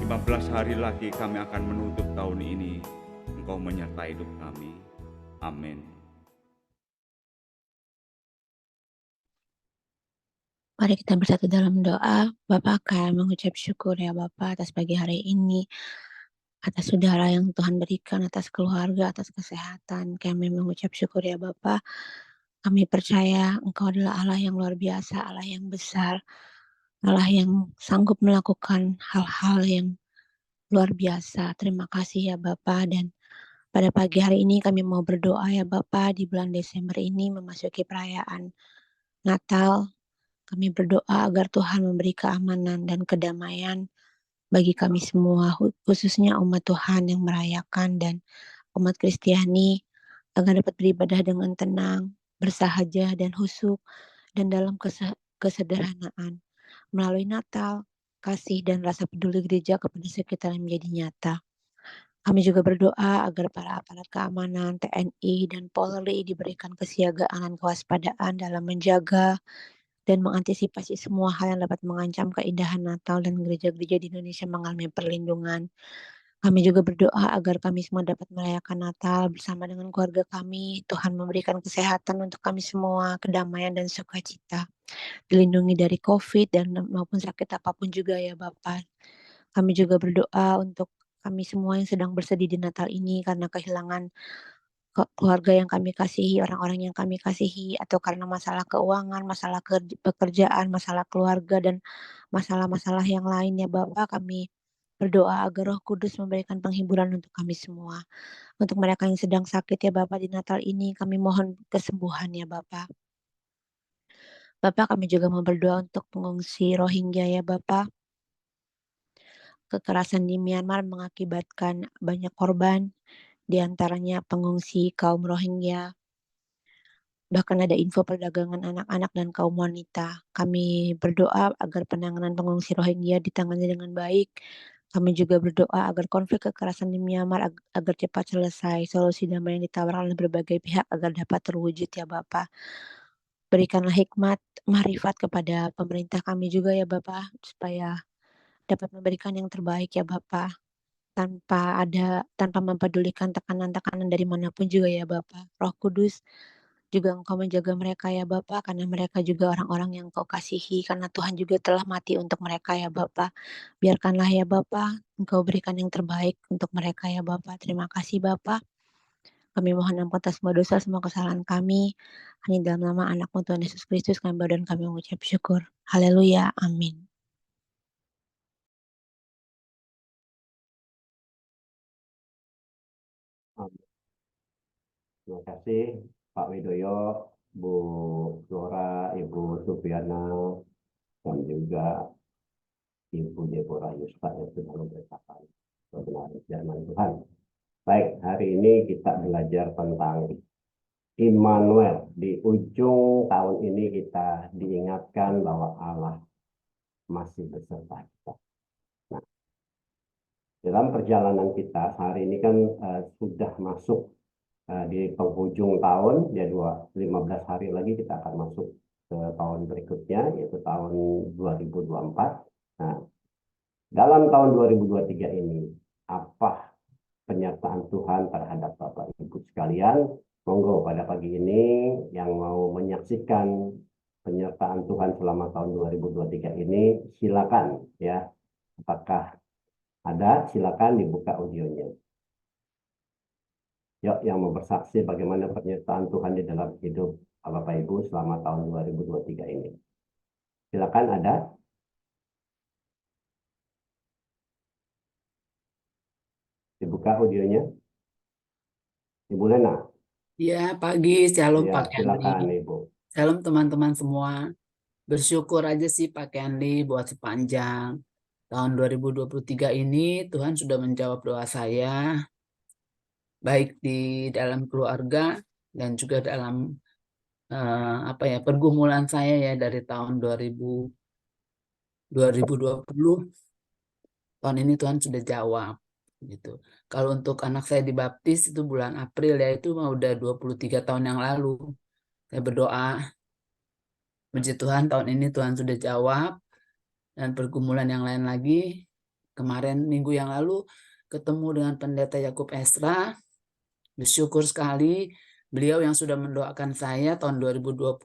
15 hari lagi kami akan menutup tahun ini. Engkau menyertai hidup kami. Amin. Mari kita bersatu dalam doa. Bapak akan mengucap syukur ya Bapak atas pagi hari ini, atas saudara yang Tuhan berikan, atas keluarga, atas kesehatan. Kami mengucap syukur ya Bapak. Kami percaya Engkau adalah Allah yang luar biasa, Allah yang besar, Allah yang sanggup melakukan hal-hal yang luar biasa. Terima kasih ya Bapak. Dan pada pagi hari ini kami mau berdoa ya Bapak, di bulan Desember ini memasuki perayaan Natal. Kami berdoa agar Tuhan memberi keamanan dan kedamaian bagi kami semua, khususnya umat Tuhan yang merayakan dan umat Kristiani, agar dapat beribadah dengan tenang, bersahaja dan khusyuk, dan dalam kesederhanaan. Melalui Natal, kasih dan rasa peduli gereja kepada sekitar yang menjadi nyata. Kami juga berdoa agar para aparat keamanan, TNI, dan Polri diberikan kesiagaan dan kewaspadaan dalam menjaga dan mengantisipasi semua hal yang dapat mengancam keindahan Natal dan gereja-gereja di Indonesia mengalami perlindungan. Kami juga berdoa agar kami semua dapat merayakan Natal bersama dengan keluarga kami. Tuhan memberikan kesehatan untuk kami semua, kedamaian dan sukacita. Dilindungi dari COVID dan maupun sakit apapun juga ya Bapak. Kami juga berdoa untuk kami semua yang sedang bersedih di Natal ini karena kehilangan keluarga yang kami kasihi, orang-orang yang kami kasihi, atau karena masalah keuangan, masalah pekerjaan, masalah keluarga, dan masalah-masalah yang lainnya Bapak. Kami berdoa agar Roh Kudus memberikan penghiburan untuk kami semua. Untuk mereka yang sedang sakit ya Bapak, di Natal ini kami mohon kesembuhan ya Bapak. Bapak, kami juga mau berdoa untuk pengungsi Rohingya ya Bapak. Kekerasan di Myanmar mengakibatkan banyak korban, di antaranya pengungsi kaum Rohingya. Bahkan ada info perdagangan anak-anak dan kaum wanita. Kami berdoa agar penanganan pengungsi Rohingya ditangani dengan baik. Kami juga berdoa agar konflik kekerasan di Myanmar agar cepat selesai. Solusi damai yang ditawarkan oleh berbagai pihak agar dapat terwujud ya Bapak. Berikanlah hikmat, marifat kepada pemerintah kami juga ya Bapak, supaya dapat memberikan yang terbaik ya Bapak. Tanpa mempedulikan tekanan-tekanan dari manapun juga ya Bapak. Roh Kudus juga Engkau menjaga mereka ya Bapak, karena mereka juga orang-orang yang Engkau kasihi, karena Tuhan juga telah mati untuk mereka ya Bapak. Biarkanlah ya Bapak, Engkau berikan yang terbaik untuk mereka ya Bapak. Terima kasih Bapak. Kami mohon ampun atas semua dosa, semua kesalahan kami. Hanya dalam nama anak-Mu Tuhan Yesus Kristus kami berdoa dan kami mengucap syukur. Haleluya. Amin. Terima kasih Pak Widoyo, Bu Flora, Ibu Sufiana, dan juga Ibu Deborah Yusfa yang sudah memberitakan kebenaran firman Tuhan. Baik, hari ini kita belajar tentang Immanuel. Di ujung tahun ini kita diingatkan bahwa Allah masih beserta kita. Nah, dalam perjalanan kita hari ini kan sudah masuk di penghujung tahun, ya 15 hari lagi kita akan masuk ke tahun berikutnya, yaitu tahun 2024. Nah, dalam tahun 2023 ini, apa penyertaan Tuhan terhadap Bapak Ibu sekalian? Monggo pada pagi ini yang mau menyaksikan penyertaan Tuhan selama tahun 2023 ini, silakan ya. Apakah ada? Silakan dibuka audionya. Yuk, yang mau bersaksi bagaimana penyertaan Tuhan di dalam hidup Bapak Ibu selama tahun 2023 ini. Silakan, ada? Dibuka audionya. Ibu Lena. Ya, pagi. Shalom Ya, Pak silakan Henry. Ibu. Shalom teman-teman semua. Bersyukur aja sih Pak Henry buat sepanjang tahun 2023 ini Tuhan sudah menjawab doa saya, baik di dalam keluarga dan juga dalam pergumulan saya ya dari tahun 2020. Tahun ini Tuhan sudah jawab gitu. Kalau untuk anak saya dibaptis itu bulan April ya, itu mah udah 23 tahun yang lalu. Saya berdoa, puji Tuhan tahun ini Tuhan sudah jawab. Dan pergumulan yang lain lagi, kemarin minggu yang lalu ketemu dengan Pendeta Yakub Esra, bersyukur sekali beliau yang sudah mendoakan saya tahun 2020,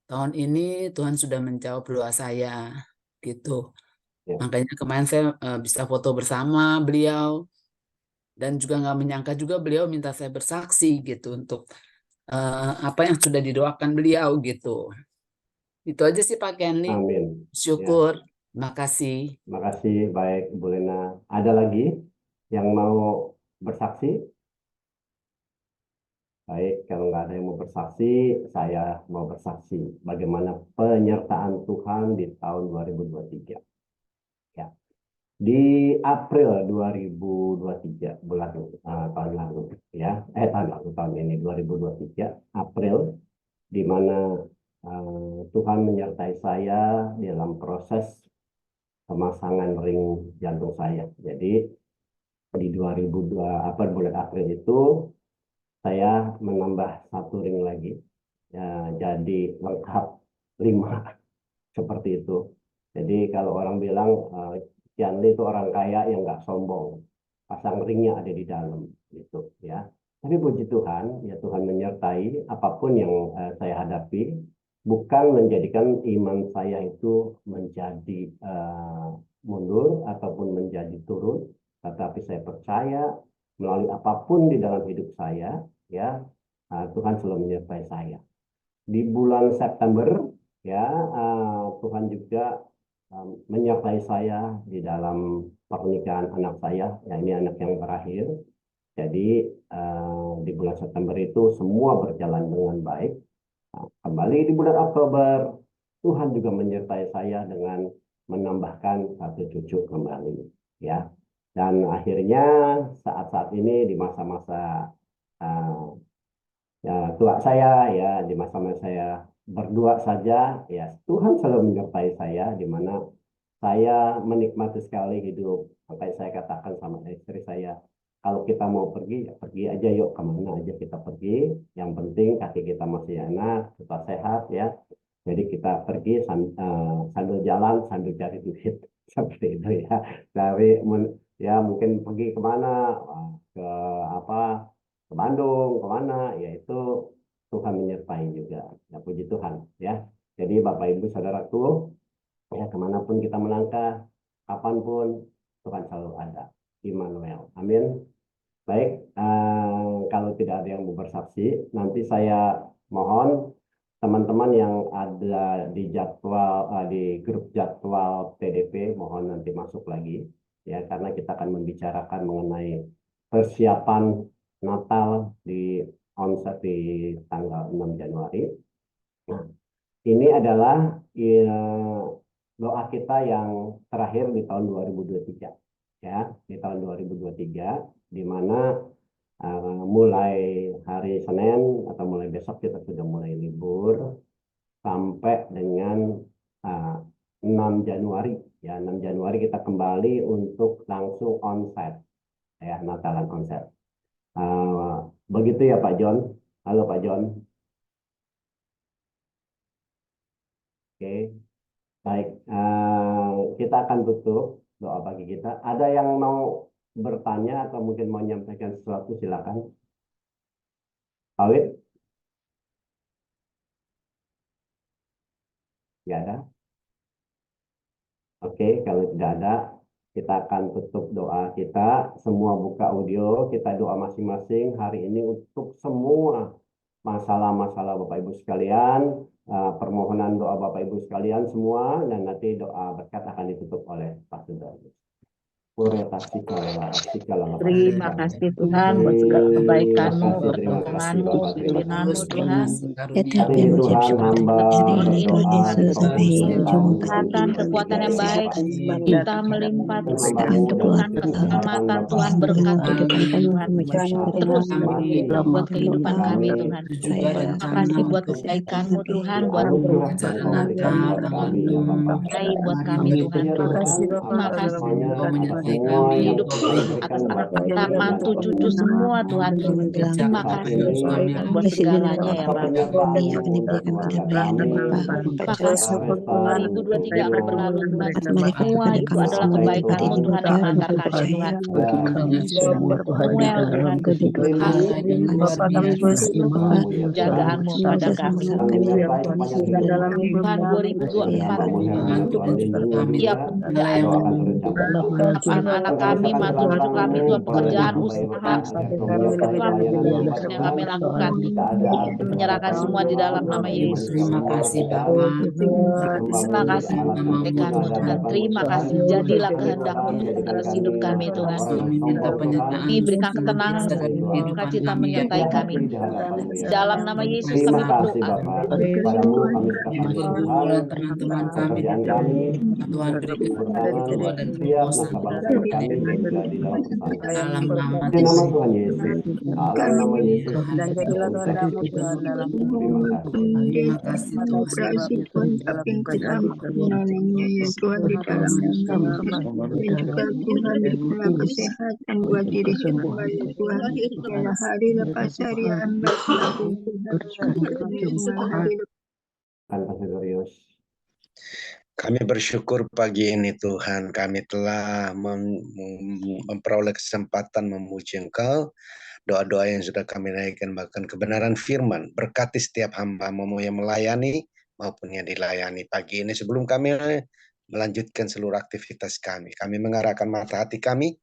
tahun ini Tuhan sudah menjawab doa saya gitu. Ya. Makanya kemarin saya bisa foto bersama beliau dan juga nggak menyangka juga beliau minta saya bersaksi gitu untuk apa yang sudah didoakan beliau gitu. Itu aja sih Pak Kenli. Amin. Syukur. Ya. Terima kasih. Terima kasih, baik Ibu Lena. Ada lagi yang mau bersaksi? Baik, kalau nggak ada yang mau bersaksi, saya mau bersaksi bagaimana penyertaan Tuhan di tahun 2023. Ya. Di April 2023, tahun lalu, ya, tahun ini 2023, April, di mana Tuhan menyertai saya dalam proses pemasangan ring jantung saya. Jadi di 2002 bulan April itu saya menambah 1 ring lagi, ya, jadi lengkap 5 seperti itu. Jadi kalau orang bilang Yanli itu orang kaya yang nggak sombong, pasang ringnya ada di dalam gitu ya. Tapi puji Tuhan, ya Tuhan menyertai apapun yang saya hadapi, bukan menjadikan iman saya itu menjadi mundur ataupun menjadi turun, tetapi saya percaya melalui apapun di dalam hidup saya, ya Tuhan selalu menyertai saya. Di bulan September, ya Tuhan juga menyertai saya di dalam pernikahan anak saya, ya ini anak yang terakhir. Jadi di bulan September itu semua berjalan dengan baik. Kembali di bulan Oktober, Tuhan juga menyertai saya dengan menambahkan 1 cucu kembali, ya. Dan akhirnya saat-saat ini di masa-masa ya, tua saya, ya di masa-masa saya berdua saja, ya Tuhan selalu menyertai saya, di mana saya menikmati sekali hidup. Sampai saya katakan sama istri saya, kalau kita mau pergi, ya pergi aja yuk, kemana aja kita pergi. Yang penting kaki kita masih enak, kita sehat ya. Jadi kita pergi sambil jalan, sambil cari duit. Seperti itu ya. Ya mungkin pergi kemana, ke ke Bandung, kemana, yaitu Tuhan menyertai juga. Ya puji Tuhan ya. Jadi Bapak Ibu Saudaraku, ya kemanapun kita melangkah, kapanpun Tuhan selalu ada. Immanuel. Amin. Baik, kalau tidak ada yang mau bersaksi, nanti saya mohon teman-teman yang ada di jadwal di grup jadwal PDP, mohon nanti masuk lagi, ya karena kita akan membicarakan mengenai persiapan Natal di onset di tanggal 6 Januari. Nah, ini adalah doa kita yang terakhir di tahun 2023, ya di tahun 2023, di mana mulai hari Senin atau mulai besok kita sudah mulai libur sampai dengan 6 Januari ya, 6 Januari kita kembali untuk langsung onsite ya, Natalan onsite. Begitu ya Pak John. Halo Pak John. Oke, baik. Kita akan tutup doa pagi kita. Ada yang mau bertanya atau mungkin mau menyampaikan sesuatu, silakan. Awit? Tidak ada? Oke, kalau tidak ada, kita akan tutup doa kita. Semua buka audio, kita doa masing-masing hari ini untuk semua masalah-masalah Bapak Ibu sekalian, permohonan doa Bapak Ibu sekalian semua, dan nanti doa berkat akan ditutup oleh Pastor Darius. Terima kasih Tuhan buat segala kebaikan-Mu, pertolongan-Mu, pimpinanmu Tuhan. Kami mengucap syukur hamba hari ini Tuhan Yesus sampai ujung Kesehatan, kekuatan yang baik, kita melimpah Tuhan Tuhan, keselamatan Tuhan, berkat kehidupan Tuhan. Terus buat kehidupan kami Tuhan. Terima kasih buat kebaikan-Mu Tuhan, buat buat kami Tuhan. Terima kasih hidup atas anak mantu cucu semua Tuhan. Terima kasih buat segalanya ya Bapak. Terima kasih 2023 akan berlalu Tuhan. Semua itu adalah kebaikan-Mu Tuhan yang mengantar kami Tuhan. Samuel Tuhan, jagaanmu pada kami. Tuhan 2024 ya anak-anak kami, mantu cucu kami, Tuhan, pekerjaan, usaha, yang kami lakukan, menyerahkan semua di dalam nama Yesus. Terima kasih Bapak. Terima kasih kebaikan-Mu Tuhan. Terima kasih, jadilah kehendak-Mu atas hidup kami Tuhan. Kami berikan ketenangan, sukacita menyertai kami. Dalam nama Yesus kami berdoa. Pergumulan teman-teman kami di Tuhan berikan dan dalam nama Tuhan Yesus. Dalam nama Yesus. Terima kasih Tuhan. Tuhan di dalam dan juga Tuhan berikanlah kesehatan buat diri hamba ya Tuhan. Biarlah hari lepas hari hamba Kami bersyukur pagi ini Tuhan, kami telah memperoleh kesempatan memuji Engkau. Doa-doa yang sudah kami naikkan, bahkan kebenaran firman, berkati setiap hamba-Mu yang melayani maupun yang dilayani pagi ini. Sebelum kami melanjutkan seluruh aktivitas kami mengarahkan mata hati kami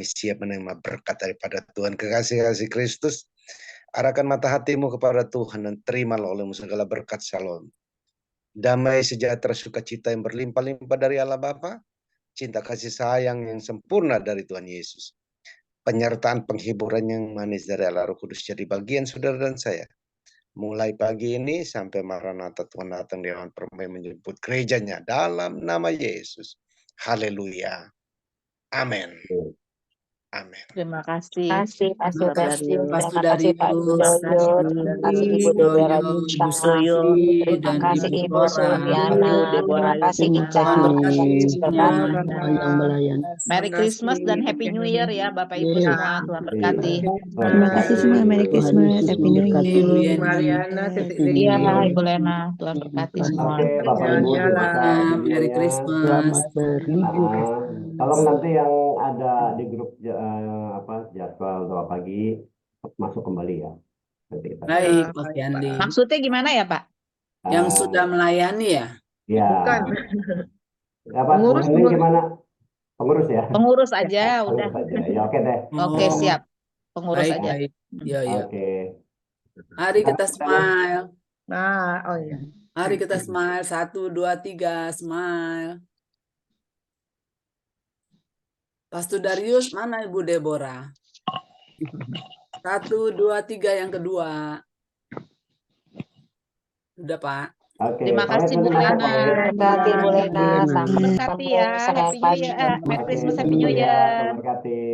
siap menerima berkat daripada Tuhan. Kekasih Kristus, arahkan mata hatimu kepada Tuhan dan terimalah olehmu segala berkat shalom. Damai sejahtera sukacita yang berlimpah-limpah dari Allah Bapa, cinta kasih sayang yang sempurna dari Tuhan Yesus, penyertaan penghiburan yang manis dari Allah Roh Kudus jadi bagian saudara dan saya. Mulai pagi ini sampai Maranatha Tuhan datang di awan permai menjemput gerejanya dalam nama Yesus. Haleluya. Amin. Amin. Terima kasih. Pastor Darius, terima kasih Ibu Suliana, terima kasih Ica. Merry Christmas dan Happy New Year ya Bapak Ibu semua, Tuhan berkati. Terima kasih semua, Merry Christmas, Happy New Year. Iya Ibu Lena, Tuhan berkati semua. Oke, Bapak Ibu, Merry Christmas. Kalau nanti yang ada di grup jadwal doa pagi masuk kembali ya. Nanti kita Baik, Pak Yandi. Maksudnya gimana ya Pak? Yang sudah melayani ya? Ya. Bukan. Pengurus gimana? Pengurus ya? Pengurus aja, udah. Pengurus aja. Ya, oke deh. Oke, siap. Pengurus Baik, aja. baik. Ya. Oke. Mari kita smile. Nah, oh iya. Mari kita smile. 1, 2, 3, smile. Pastor Darius, mana Ibu Deborah? 1, 2, 3 yang kedua. Sudah Pak. Oke. Terima kasih Bu Lena. Terima kasih Bu Lena. Sampai Berkati ya. Happy New Year. Merry Christmas, Happy New Year. Terima kasih.